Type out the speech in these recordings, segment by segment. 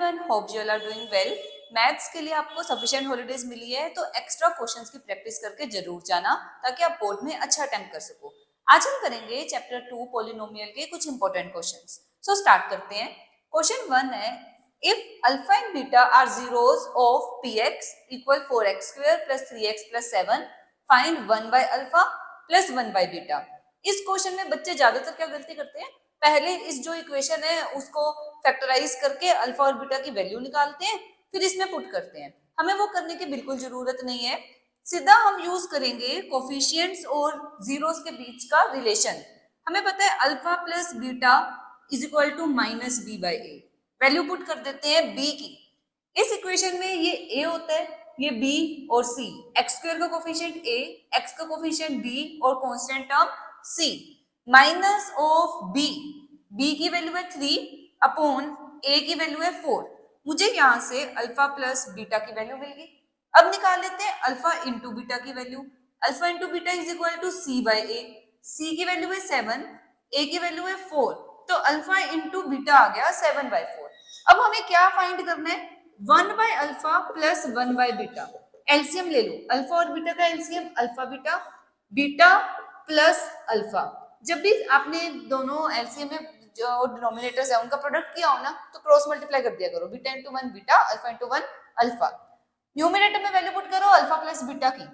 Everyone, hope you all are doing well. Maths के लिए आपको सफिशिएंट हॉलीडेज मिली है तो एक्स्ट्रा क्वेश्चंस की प्रैक्टिस करके जरूर जाना ताकि आप बोर्ड में अच्छा अटेम्प्ट कर सको। आज हम करेंगे चैप्टर 2 पॉलिनोमियल के कुछ इंपॉर्टेंट क्वेश्चंस। सो स्टार्ट करते हैं। क्वेश्चन 1 है, if alpha and beta are zeros of px equal 4x square plus 3x plus 7, find 1 by alpha plus 1 by beta. इस क्वेश्चन में बच्चे ज्यादातर क्या गलती करते हैं, पहले इस जो इक्वेशन है उसको फैक्टराइज करके अल्फा और बीटा की वैल्यू निकालते हैं, फिर इसमें पुट करते हैं। हमें वो करने की बिल्कुल जरूरत नहीं है। सीधा हम यूज करेंगे कोफिशिएंट्स और जीरोस के बीच का रिलेशन। हमें पता है alpha plus beta is equal to minus B by A. Value put कर देते हैं बी की। इस इक्वेशन में ये ए होता है, ये बी और सी। एक्स स्क्वायर का कोफिशिएंट ए, एक्स का कोफिशिएंट बी और constant term C. Minus of B, B की वैल्यू है 3 अपॉन ए की वैल्यू है 4। मुझे यहाँ से अल्फा प्लस बीटा की वैल्यू मिल गई। अब निकाल लेते हैं अल्फा इंटू बीटा की value. Alpha into beta is equal to C by A. C की वैल्यू है 7, ए की वैल्यू है 4, तो अल्फा इंटू बीटा आ गया 7 बाई 4। अब हमें क्या फाइंड करना है, 1 by alpha plus 1 by beta. LCM ले लो, अल्फा और बीटा का LCM alpha beta, beta plus alpha. जब भी आपने दोनों एलसीएम में जो डिनोमिनेटर्स है उनका प्रोडक्ट किया हो ना, तो क्रॉस मल्टीप्लाई कर दिया करो, beta into 1 beta, alpha into 1 alpha. Numerator में वैल्यू पुट करो अल्फा प्लस बीटा की।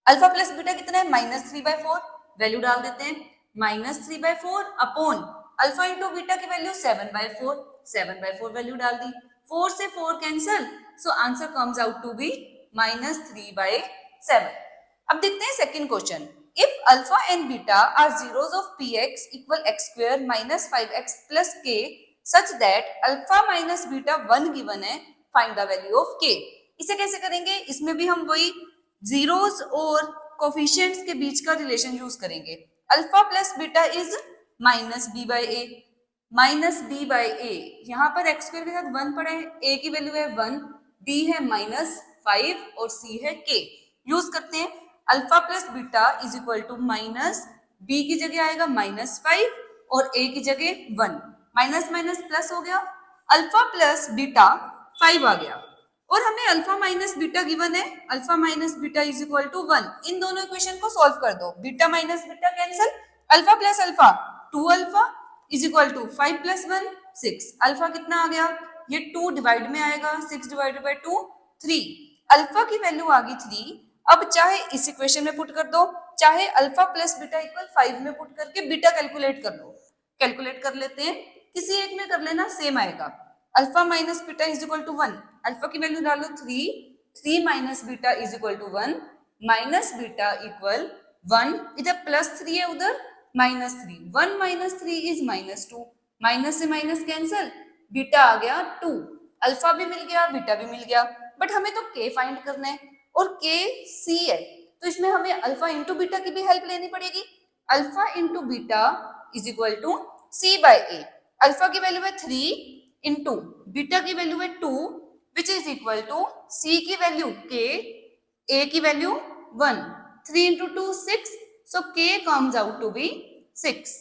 अल्फा प्लस बीटा कितना है, माइनस 3/4। वैल्यू डाल देते हैं minus 3/4 upon alpha into beta की वैल्यू 7/4। 7/4 वैल्यू डाल दी, 4 से 4 cancel, so answer comes out to be minus 3/7। अब देखते हैं second question. If alpha and beta are zeros of px equal x square minus 5x plus k such that alpha minus beta 1 given है, find the value of k। इसे कैसे करेंगे, इसमें भी हम वही जीरोस और कोफिशिएंट्स के बीच का रिलेशन यूज करेंगे। Alpha plus beta is minus B by A, minus B by A. यहाँ पर एक्स स्क्वायर के साथ 1 पड़ा है, ए की वैल्यू है 1, बी है माइनस 5 और सी है के। यूज करते हैं alpha plus beta is equal to minus B की जगह आएगा माइनस 5 और ए की जगह 1। माइनस माइनस प्लस हो गया, अल्फा प्लस बीटा 5 आ गया और हमें अल्फा माइनस बीटा गिवन है, alpha minus beta is equal to 1। इन दोनों इक्वेशन को सॉल्व कर दो, beta minus beta cancel, alpha plus alpha 2 alpha is equal to 5 plus 1 6। Alpha कितना आ गया, ये 2 डिवाइड में आएगा, 6 डिवाइडेड बाय 2 3। अल्फा की वैल्यू आ गई 3। अब चाहे इस इक्वेशन में पुट कर दो, चाहे अल्फा प्लस बीटा इक्वल 5 में पुट करके बीटा कैलकुलेट कर लो। कैलकुलेट कर लेते हैं, किसी एक में कर लेना, सेम आएगा। Alpha minus beta is equal to 1, alpha की वैल्यू डालो 3, 3 minus beta is equal to 1, minus beta equal 1, इधर प्लस 3 है उधर minus 3, 1 minus 3 is minus 2, minus से माइनस कैंसिल, बीटा आ गया 2। अल्फा भी मिल गया, बीटा भी मिल गया, बट हमें तो के फाइंड करना है और के सी है, तो इसमें हमें अल्फा इंटू बीटा की भी हेल्प लेनी पड़ेगी। Alpha into beta is equal to C by a. Alpha की वैल्यू है 3 इंटू बीटा की वैल्यू है 2 which is equal to c की वैल्यू के, ए की वैल्यू 1, 3 इंटू 2 6, सो के कम्स आउट टू बी 6।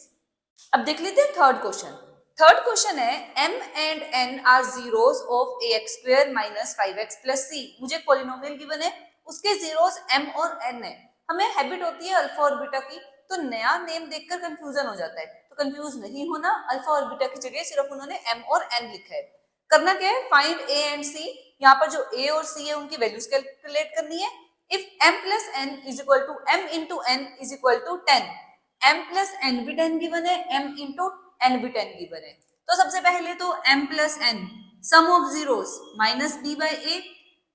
अब देख लेते हैं थर्ड क्वेश्चन। थर्ड क्वेश्चन है, m and n are zeros of ax square minus 5x plus c। मुझे पॉलिनोमियल गिवन है, उसके जीरोस m और n है। हमें हैबिट होती है अल्फा और बीटा की, तो नया नेम देखकर कंफ्यूजन हो जाता है, तो कंफ्यूज नहीं होना। अल्फा और बीटा की जगह सिर्फ उन्होंने m और n लिखा है। करना क्या है, फाइंड a एंड c। यहाँ पर जो a और c है उनकी वैल्यूज कैलकुलेट करनी है। If m plus n is equal to m into n is equal to 10, m plus n भी 10 गिवन है, m इंटू n भी 10 गिवन है। तो सबसे पहले तो m plus n sum of zeros minus b by a.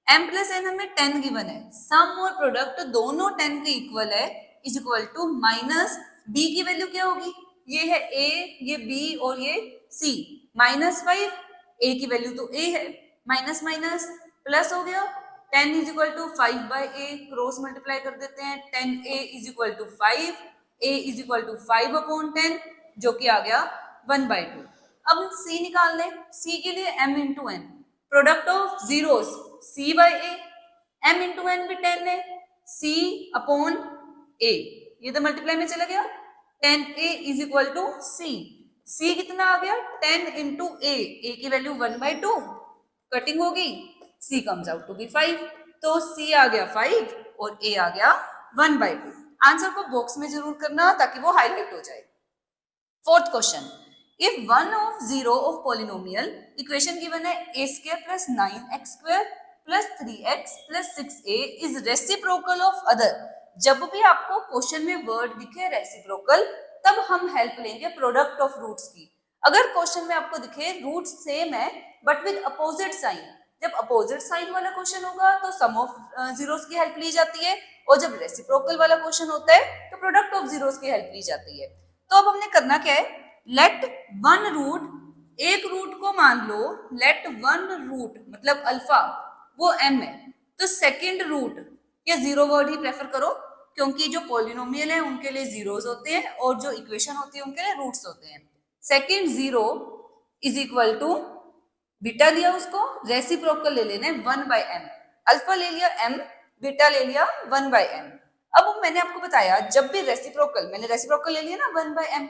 m plus n हमें 10 given है, सम और प्रोडक्ट दोनों 10 के इक्वल है, is equal to minus b की वैल्यू क्या होगी, ये है a, ये b और ये c, माइनस 5, a की वैल्यू तो a है, माइनस माइनस प्लस हो गया, 10 is equal to 5 by a, cross multiply कर देते हैं, 10a is equal to 5, a is equal to 5 upon 10 जो कि आ गया 1/2। अब c निकाल लें, c के लिए m into n, product of zeros c by a, m into n भी 10 है, c अपॉन a, ये तो मल्टीप्लाई में चला गया, 10a is equal to c। c कितना आ गया, 10 इंटू a, a की वैल्यू 1/2, कटिंग हो गई, c comes out to be 5, तो c आ गया 5 और a आ गया 1/2। आंसर को बॉक्स में जरूर करना ताकि वो हाईलाइट हो जाए। Fourth question, if one of zero of polynomial equation given है a square plus 9x square plus 3x plus 6a is reciprocal of other। जब भी आपको क्वेश्चन में वर्ड दिखे रेसिप्रोकल, तब हम हेल्प लेंगे प्रोडक्ट ऑफ रूट्स की। अगर क्वेश्चन में आपको दिखे रूट सेम है बट विद अपोजिट साइन, जब अपोजिट साइन वाला क्वेश्चन होगा तो सम ऑफ जीरोस की हेल्प ली जाती है, और जब रेसिप्रोकल वाला क्वेश्चन होता है तो प्रोडक्ट ऑफ जीरोस की हेल्प ली जाती है। तो अब हमने करना क्या है, लेट वन रूट, एक रूट को मान लो, लेट वन रूट मतलब अल्फा वो m है, तो सेकंड रूट या जीरो वर्ड ही प्रेफर करो, क्योंकि जो पॉलिनोमियल है उनके लिए जीरोस होते हैं और जो इक्वेशन होती है उनके लिए रूट्स होते हैं। Second zero is equal to beta लिया, उसको रेसिप्रोकल ले लेना है 1/m, अल्फा ले लिया m, बीटा ले लिया 1/m। अब मैंने आपको बताया जब भी रेसिप्रोकल, मैंने रेसिप्रोकल ले लिया ना 1/m,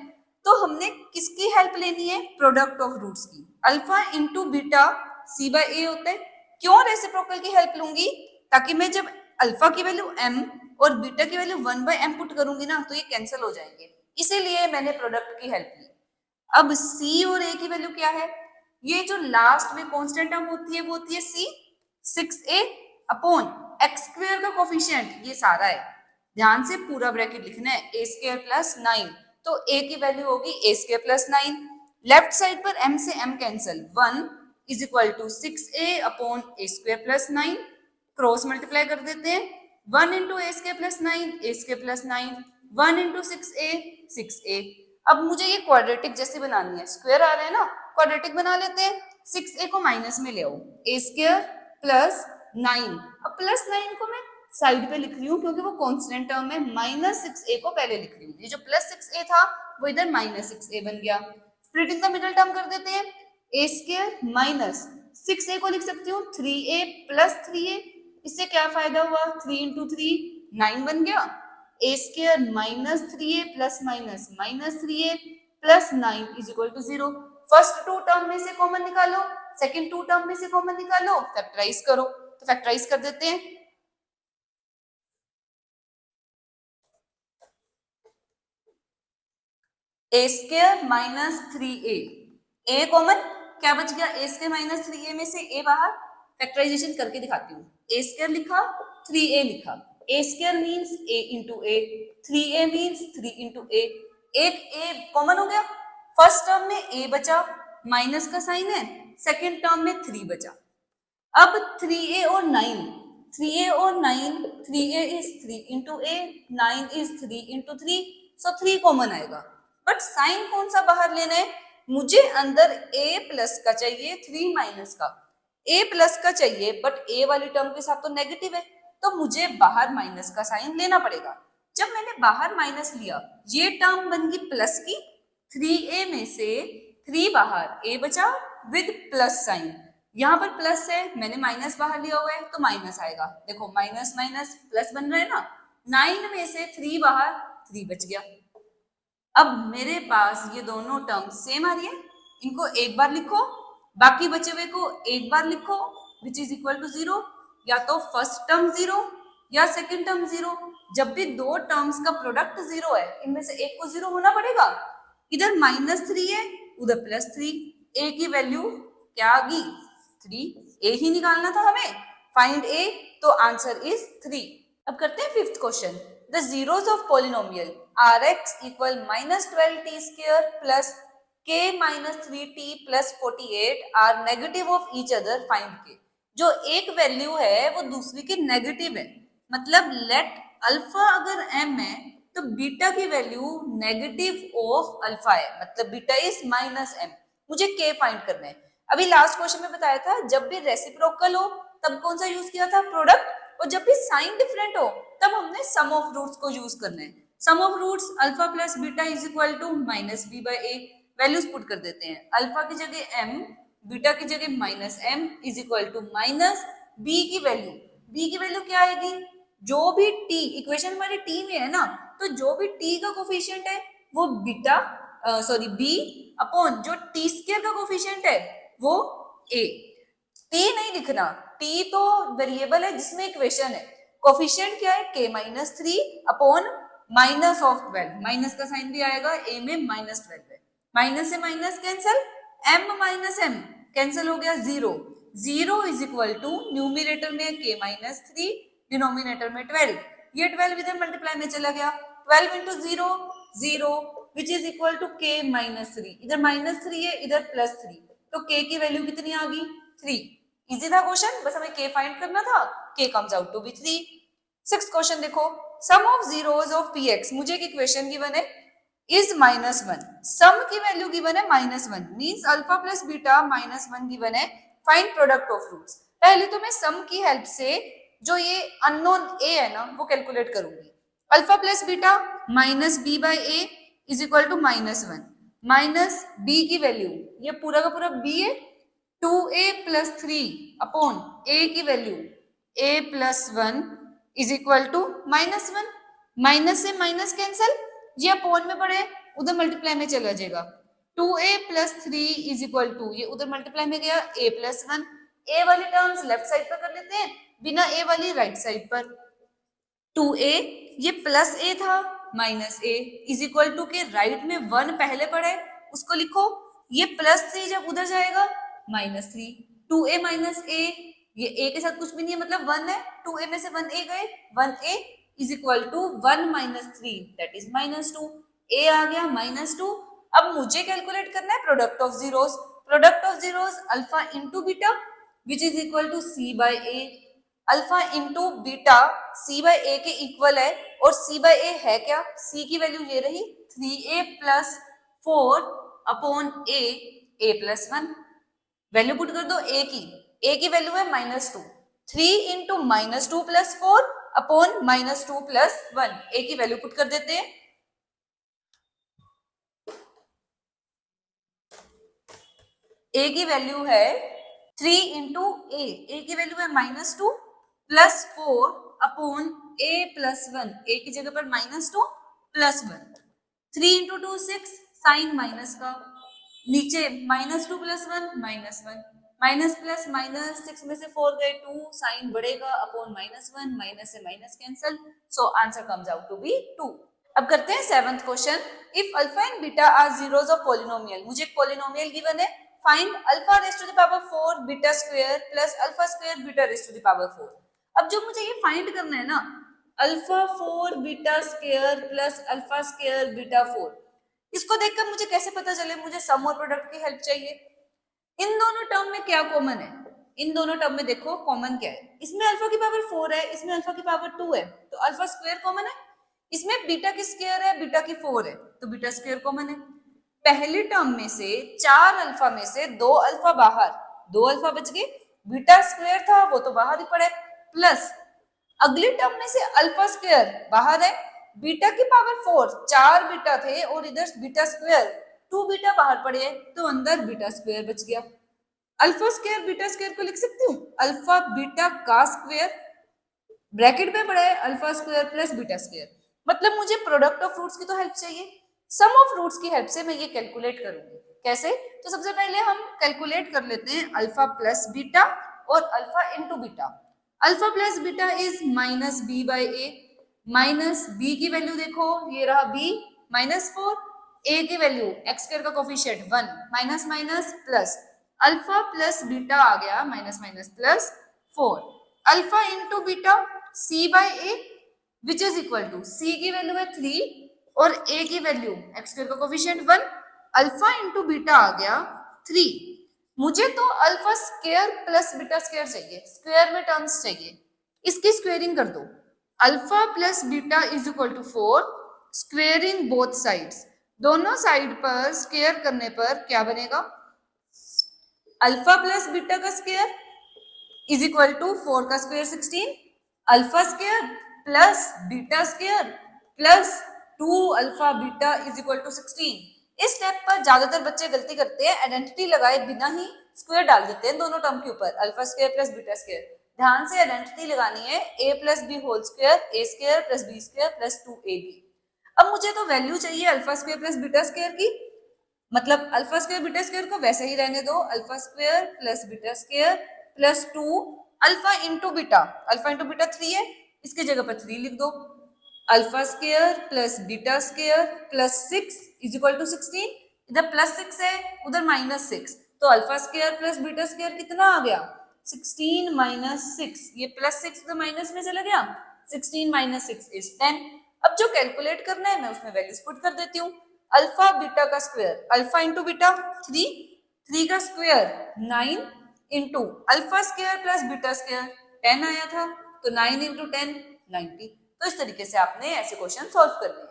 तो हमने किसकी हेल्प लेनी है, प्रोडक्ट ऑफ रूट्स की। अल्फा इंटू बीटा c/a होता है। क्यों रेसिप्रोकल की हेल्प लूंगी, ताकि मैं जब अल्फा की वैल्यू m और बीटा की वैल्यू 1/m पुट करूंगी ना तो ये कैंसिल हो जाएंगे, इसीलिए मैंने प्रोडक्ट की हेल्प ली। अब c और a की वैल्यू क्या है, ये जो लास्ट में कांस्टेंट टर्म होती है वो होती है c, 6a upon x square का कोफिशिएंट ये सारा है, ध्यान से पूरा ब्रैकेट लिखना है, a स्क्वायर प्लस 9, तो a की वैल्यू होगी a square plus 9, left side पर m से m cancel, 1 is equal to 6a upon a square plus 9, cross multiply कर देते हैं, 1 into a square plus 9, a square plus 9, 1 into 6a, 6a। अब मुझे ये क्वाड्रेटिक जैसे बनानी है, स्क्वायर आ रहा है ना, क्वाड्रेटिक बना लेते हैं, 6a को माइनस में ले आओ, a स्क्वायर प्लस 9, अब प्लस 9 को मैं साइड पे लिख रही हूँ क्योंकि वो कांस्टेंट टर्म है, माइनस 6a को पहले लिख रही हूँ, ये जो प्लस 6a था वो इधर माइनस 6a बन गया। स्प्लिटिंग द मिडिल टर्म कर देते हैं, a स्क्वायर माइनस 6a को लिख सकती हूँ 3a प्लस 3a, इससे क्या फायदा हुआ, 3 इंटू 3 9 बन गया, a square minus 3a plus minus minus 3a plus 9 is equal to 0। First two term में से कॉमन निकालो, सेकंड टू टर्म में से कॉमन निकालो, फैक्टराइज करो, तो फैक्टराइज कर देते हैं, a square minus 3a, a common, क्या बच गया, a स्क्वायर माइनस 3a में से a बाहर, फैक्टराइजेशन करके दिखाती हूँ, a स्क्वायर लिखा 3a लिखा, a square means a into a, 3a means 3 into a, एक a कॉमन हो गया, फर्स्ट टर्म में a बचा, माइनस का साइन है, सेकेंड टर्म में 3 बचा। अब 3a और 9, 3a और 9, 3a is 3 into a, 9 is 3 into 3, so 3 common आएगा, बट साइन कौन सा बाहर लेना है, मुझे अंदर a प्लस का चाहिए, 3 माइनस का, a प्लस का चाहिए, बट a वाली टर्म के साथ तो नेगेटिव है, तो मुझे बाहर माइनस का साइन लेना पड़ेगा। जब मैंने बाहर माइनस लिया, ये टर्म बन गई प्लस की, 3a में से 3 बाहर, a बचा विद प्लस साइन, यहाँ पर प्लस है, मैंने माइनस बाहर लिया हुआ है तो माइनस आएगा, देखो माइनस माइनस प्लस बन रहा है ना, 9 में से 3 बाहर, 3 बच गया। अब मेरे पास ये दोनों टर्म सेम आ रही है, इनको एक बार लिखो, बाकी बचे हुए को एक बार लिखो, विच इज इक्वल टू 0, या तो फर्स्ट टर्म 0 या सेकंड टर्म 0, जब भी दो टर्म्स का प्रोडक्ट 0 है, इनमें से एक को 0 होना पड़ेगा, इधर -3 है उधर +3, a की वैल्यू क्या आ गई 3, a ही निकालना था हमें, फाइंड a, तो आंसर इज 3। अब करते हैं fifth question, the zeros of polynomial rx equal -12t square plus k -3t plus 48 are negative of each other, find k। जो एक वैल्यू है वो दूसरी की नेगेटिव है, मतलब लेट अल्फा अगर m है तो बीटा की वैल्यू नेगेटिव ऑफ अल्फा है, मतलब बीटा इज -m, मुझे k फाइंड करना है। अभी लास्ट क्वेश्चन में बताया था जब भी रेसिप्रोकल हो तब कौन सा यूज किया था, प्रोडक्ट, और जब भी साइन डिफरेंट हो तब हमने सम ऑफ रूट्स को यूज करना है। Sum of roots alpha plus beta is equal to -b/a, values put कर देते हैं, अल्फा की जगह m, बीटा की जगह -m is equal to -b की वैल्यू क्या आएगी, जो भी t, इक्वेशन हमारी t में है ना, तो जो भी t का कोफिशिएंट है वो बीटा b अपॉन जो t स्क्वायर का कोफिशिएंट है वो a, टी नहीं लिखना, टी तो वेरिएबल है जिसमें इक्वेशन है। कोफिशिएंट क्या है, k minus 3 upon minus of 12, minus का साइन भी आएगा, a में माइनस 12 है, माइनस से minus cancel, m minus m cancel हो गया, zero, zero is equal to numerator में k माइनस 3, डिनोमिनेटर में 12, ये 12 इधर मल्टीप्लाई में चला गया, 12 into zero, zero which is equal to k minus 3, इधर माइनस 3 है, इधर प्लस 3, तो k की वैल्यू कितनी आ गई, 3। इजी था क्वेश्चन, बस हमें k फाइंड करना था, k comes out to be 3। Six question देखो, sum of zeros of px, मुझे एक इक्वेशन गिवन है इज माइनस 1, सम की वैल्यू गिवन है minus 1, means alpha plus beta minus 1 given है, फाइंड प्रोडक्ट ऑफ रूट्स। पहले तो मैं सम की हेल्प से जो ये अननोन a है ना वो कैलकुलेट करूंगी। Alpha plus beta minus B by a is equal to minus 1, minus B की वैल्यू, ये पूरा का पूरा b है, 2a प्लस 3 अपॉन a की value a plus 1 is equal to minus 1, minus से माइनस कैंसल, ये अपॉन में पड़े उधर मल्टीप्लाई में चला जाएगा, 2a plus 3 is equal to, ये उधर मल्टीप्लाई में गया a प्लस 1, a वाली टर्म्स लेफ्ट साइड पर कर लेते हैं, बिना a वाली राइट साइड पर, 2a ये प्लस a था minus a is equal to के राइट में 1 पहले पड़े उसको लिखो, ये प्लस 3 जब उधर जाएगा माइनस 3, 2a माइनस a, ये a के साथ कुछ भी नहीं है मतलब 1 है, 2a में से 1a गए, 1a is equal to 1 minus 3 that is minus 2, a आ गया माइनस 2। अब मुझे कैलकुलेट करना है product of zeros, product of zeros alpha into beta which is equal to c by a, alpha into beta c by a के equal है, और c by a है क्या, c की वैल्यू ये रही 3a plus 4 upon a plus 1, value put कर दो a की वैल्यू है minus 2, 3 into minus 2 plus 4 upon minus 2 plus 1, a की वैल्यू पुट कर देते हैं, a की वैल्यू है 3 इंटू a की वैल्यू है minus 2 plus 4 upon a plus 1, a की जगह पर minus 2 plus 1, 3 into 2 6, sign minus का, नीचे minus 2 plus 1 minus 1, minus plus minus 6 में से 4 गए 2, साइन बढ़ेगा अपॉन माइनस 1, माइनस से minus cancel, so answer comes out to be 2। अब करते हैं seventh question, if alpha and beta are zeros of polynomial, मुझे एक पॉलिनोमियल गिवन है, find alpha raise to the power 4 beta square plus alpha square beta raise to the power 4। अब जो मुझे ये फाइंड करना है ना, alpha 4 beta square plus alpha square beta 4, इसको देखकर मुझे कैसे पता चले मुझे सम और प्रोडक्ट की हेल्प चाहिए। इन दोनों टर्म में क्या कॉमन है, इन दोनों टर्म में देखो कॉमन क्या है, इसमें अल्फा की पावर 4 है, इसमें अल्फा की पावर 2 है, तो अल्फा स्क्वायर कॉमन है, इसमें बीटा की स्क्वायर है, बीटा की 4 है, तो बीटा स्क्वायर कॉमन है। पहली टर्म में से 4 अल्फा में से 2 अल्फा बाहर, 2 अल्फा बच गए, बीटा स्क्वायर था वो तो बाहर ही पड़े, प्लस अगली टर्म में से अल्फा स्क्वायर बाहर है, बीटा की पावर 4, 4 बीटा थे और इधर बीटा स्क्वायर 2 बीटा बाहर पड़े तो अंदर बीटा स्क्वायर बच गया। अल्फा स्क्वायर बीटा स्क्वायर को लिख सकती हूँ अल्फा बीटा का स्क्वायर, ब्रैकेट में पड़ा है alpha square plus beta square, मतलब मुझे प्रोडक्ट ऑफ रूट्स की तो हेल्प चाहिए, सम ऑफ रूट्स की हेल्प से मैं ये कैलकुलेट करूंगी। कैसे, तो सबसे पहले हम कैलकुलेट कर लेते हैं अल्फा प्लस बीटा और alpha into beta. Alpha plus beta is minus B by A, minus B की वैल्यू देखो ये रहा b माइनस 4, a की वैल्यू एक्स स्क्वायर का coefficient 1, minus minus plus, alpha plus beta आ गया minus minus plus 4, alpha into beta c by A which is equal to, c की value है 3 और a की वैल्यू एक्स स्क्वायर का coefficient 1, alpha into beta आ गया 3, मुझे तो alpha square plus beta square चाहिए, स्क्वायर में टर्म्स चाहिए, इसकी स्क्वेयरिंग कर दो, alpha plus beta is equal to 4, squaring both sides, दोनों साइड पर स्क्वायर करने पर क्या बनेगा, अल्फा प्लस बीटा का स्क्वायर इज इक्वल टू 4 का square 16, alpha square plus beta square plus 2 alpha beta is equal to 16। इस स्टेप पर ज्यादातर बच्चे गलती करते हैं, आइडेंटिटी लगाए बिना ही स्क्वायर डाल देते हैं दोनों टर्म के ऊपर, alpha square plus beta square. ध्यान से आइडेंटिटी लगानी है, a plus b whole square, a square plus b square plus 2ab। अब मुझे तो वैल्यू चाहिए alpha square plus beta square की, मतलब अल्फा स्क्वायर बीटा स्क्वायर को वैसे ही रहने दो, alpha square plus beta square plus 2 alpha into beta, alpha into beta 3 है, इसकी जगह पर 3 लिख दो, alpha square plus beta square plus 6 is equal to 16, इधर प्लस 6 है उधर माइनस 6, तो alpha square plus beta square कितना आ गया 16 माइनस 6, ये प्लस 6 तो माइनस में चला गया, 16 माइनस 6 इज 10। अब जो कैलकुलेट करना है मैं उसमें वैल्यूज पुट कर देती हूँ, अल्फा बीटा का स्क्वायर, अल्फा इंटू बीटा 3, 3 का square 9 into alpha square plus beta square 10 आया था, तो 9 इंटू 10 90। तो इस तरीके से आपने ऐसे क्वेश्चन सॉल्व करने हैं।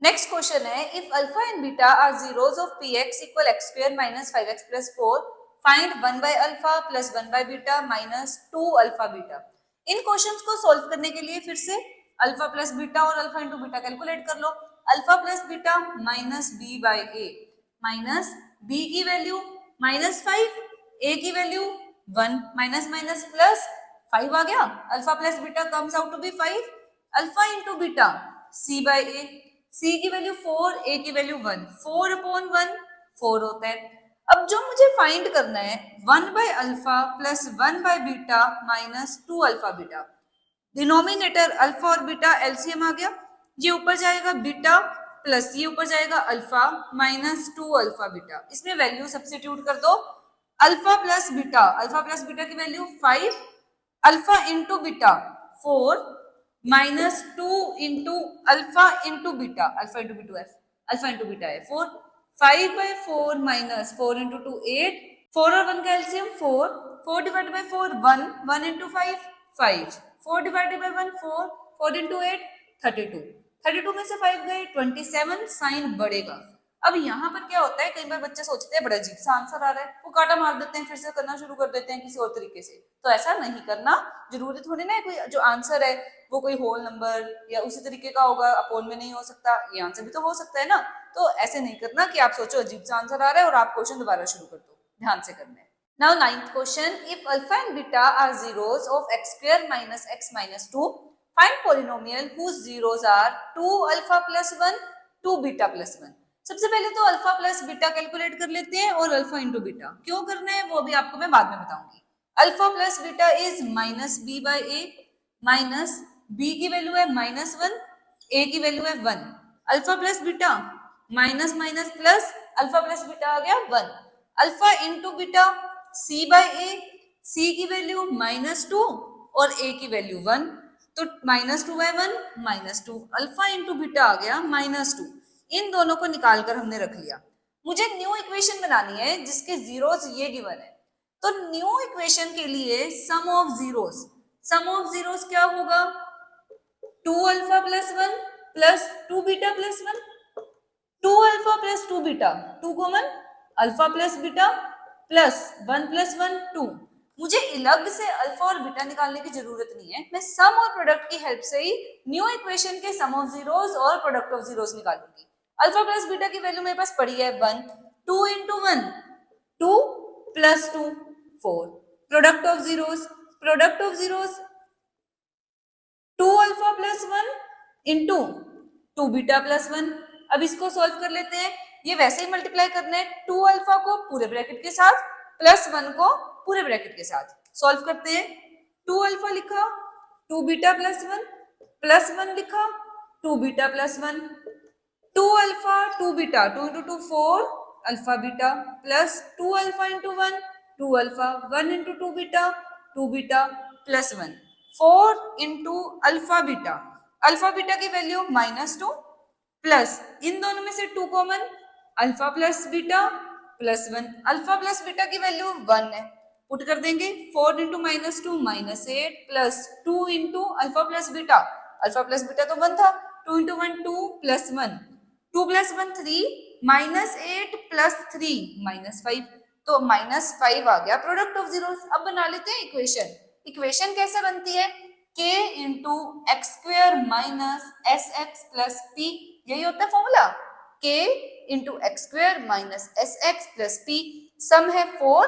नेक्स्ट क्वेश्चन है, if alpha and beta are zeros of px equal x square minus 5x plus 4, find 1 by alpha plus 1 by beta minus 2 alpha beta. इन क्वेश्चंस को सॉल्व करने के लिए फिर से अल्फा प्लस बीटा और अल्फा इंटू बीटा कैलकुलेट कर लो, alpha plus beta minus B by A, minus B की वैल्यू माइनस 5, ए की वैल्यू 1, माइनस माइनस प्लस 5 आ गया, alpha plus beta comes out to be 5, alpha into beta C by A, C की value 4, ए की value 1, 4 upon 1 4 होता है। अब जो मुझे फाइंड करना है 1 by alpha plus 1 by beta minus 2 alpha beta, denominator alpha और बीटा एलसीएम आ गया, ये ऊपर जाएगा बीटा प्लस ये ऊपर जाएगा अल्फा माइनस 2 अल्फा बीटा, इसमें वैल्यू सब्स्टिट्यूट कर दो, अल्फा प्लस बीटा की value 5, alpha into beta 4 minus 2 into alpha into beta, alpha into beta है, अल्फा इंटू बीटा है 4, 5 बाय 4 माइनस 4 इंटू 2 8, 4 और 1 का LCM 4, 4 divided by 4 1, 1 into 5 5, 4 divided by 1 4, 4 into 8 32, 32 में से 5 गए 27, साइन बढ़ेगा। अब यहाँ पर क्या होता है, कई बार बच्चे सोचते हैं बड़ा अजीब सा आंसर आ रहा है, वो काटा मार देते हैं, फिर से करना शुरू कर देते हैं किसी और तरीके से, तो ऐसा नहीं करना, जरूरी थोड़ी ना है कोई जो आंसर है वो कोई होल नंबर या उसी तरीके का होगा, अपोन में नहीं हो सकता, ये आंसर भी तो हो सकता है ना, तो ऐसे नहीं करना कि आप सोचो अजीब सा आंसर आ रहा है और आप क्वेश्चन दोबारा शुरू कर दो, ध्यान से करना है। Now ninth question, if alpha and beta are zeros of x square minus x minus 2, find polynomial whose zeros are 2 alpha plus 1 2 beta plus 1। सबसे पहले तो अल्फा प्लस बीटा कैलकुलेट कर लेते हैं और अल्फा इंटू बीटा क्यों करना है वो भी आपको मैं बाद में बताऊंगी। Alpha plus beta is minus B by A, minus B की वैल्यू है माइनस 1, ए की वैल्यू है 1, alpha plus beta minus minus plus, alpha plus beta आ गया 1, alpha into beta C by A, C की वैल्यू माइनस 2 और ए की value 1, तो minus 2 by 1 minus 2, alpha into beta आ गया माइनस 2, इन दोनों को निकालकर हमने रख लिया। मुझे न्यू इक्वेशन बनानी है जिसके जीरोस ये गिवन है, तो न्यू इक्वेशन के लिए सम ऑफ जीरोस क्या होगा, 2 alpha plus 1 plus 2 beta plus 1, 2 alpha plus 2 beta 2 common, alpha plus beta plus 1 plus 1 2। मुझे अलग से अल्फा और बीटा निकालने की जरूरत नहीं है, मैं सम और प्रोडक्ट की हेल्प से ही न्यू इक्वेशन के सम ऑफ जीरोस और प्रोडक्ट ऑफ जीरोस निकालूंगी। अल्फा प्लस बीटा की वैल्यू मेरे पास पड़ी है 1, 2 into 1 2 plus 2 4, product of zeros 2 alpha plus 1 into 2 beta plus 1। अब इसको सॉल्व कर लेते हैं, ये वैसे ही मल्टीप्लाई करना है, 2 अल्फा को पूरे ब्रैकेट के साथ प्लस 1 को पूरे ब्रैकेट के साथ सॉल्व करते हैं, 2 अल्फा लिखा 2 बीटा प्लस 1 प्लस 1 लिखा 2 beta plus 1, 2 alpha 2 beta 2 into 2 4 alpha beta plus 2 alpha into 1 2 alpha 1 into 2 beta plus 1 4 into alpha beta की वैल्यू माइनस 2 प्लस इन दोनों में से 2 common, alpha plus beta plus 1, alpha plus beta की value 1 है, put कर देंगे 4 into minus 2 minus 8 plus 2 into alpha plus beta तो 1 था, 2 into 1 2 plus 1 2 plus 1 3 minus 8 plus 3 minus 5, तो माइनस 5 आ गया प्रोडक्ट ऑफ जीरोस। अब बना लेते हैं इक्वेशन कैसे बनती है, k into X square minus S x plus P, यही होता है formula, k into X square minus S x plus P, sum है 4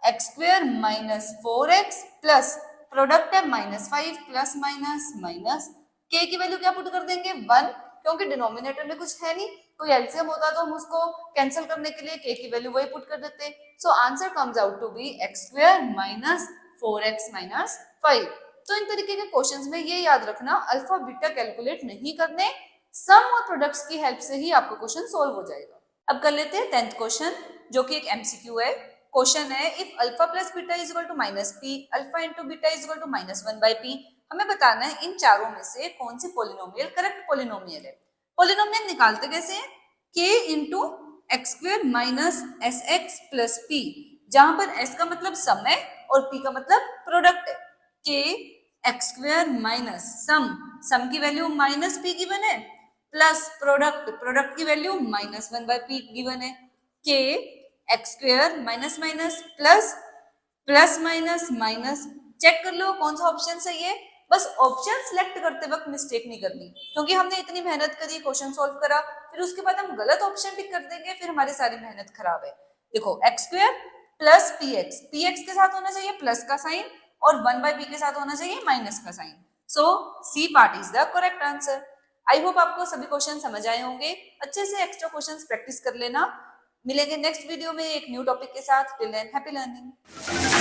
X square minus 4x plus product है माइनस 5 प्लस माइनस k की value क्या put कर देंगे 1, क्योंकि डिनोमिनेटर में कुछ है नहीं, कोई एलसीएम होता तो हम उसको कैंसिल करने के लिए k की वैल्यू वही पुट कर देते, so answer comes out to be x square minus 4x minus 5। तो इन तरीके के क्वेश्चंस में ये याद रखना, अल्फा बीटा कैलकुलेट नहीं करने, सम और प्रोडक्ट्स की हेल्प से ही आपका क्वेश्चन सॉल्व हो जाएगा। अब कर लेते हैं 10th क्वेश्चन, जो कि एक एमसीक्यू है। क्वेश्चन है if alpha plus beta is equal to minus p, alpha into beta is equal to minus 1 by p. हमें बताना है इन चारों में से कौन सी पोलिनोमियल करेक्ट पोलिनोमियल है। पोलिनोमियल निकालते कैसे हैं? k into x square minus S x plus p, जहां पर s का मतलब सम है और p का मतलब प्रोडक्ट है। k x square minus sum की वैल्यू माइनस p गिवन है, प्लस प्रोडक्ट की value minus 1 by p given है। k x square minus minus plus minus minus, check कर लो कौन सा ऑप्शन सही है। बस ऑप्शन सिलेक्ट करते वक्त मिस्टेक नहीं करनी, क्योंकि हमने इतनी मेहनत करी, क्वेश्चन सॉल्व करा, फिर उसके बाद हम गलत ऑप्शन टिक कर देंगे, फिर हमारी सारी मेहनत खराब है। देखो x square plus P x के साथ होना चाहिए प्लस का साइन, और 1 बाई पी के साथ होना चाहिए माइनस का sign. So c part is the correct answer. I hope आपको सभी क्वेश्चन समझ आए होंगे। अच्छे से एक्स्ट्रा क्वेश्चंस प्रैक्टिस कर लेना। मिलेंगे नेक्स्ट वीडियो में एक न्यू टॉपिक के साथ। Till than happy learning.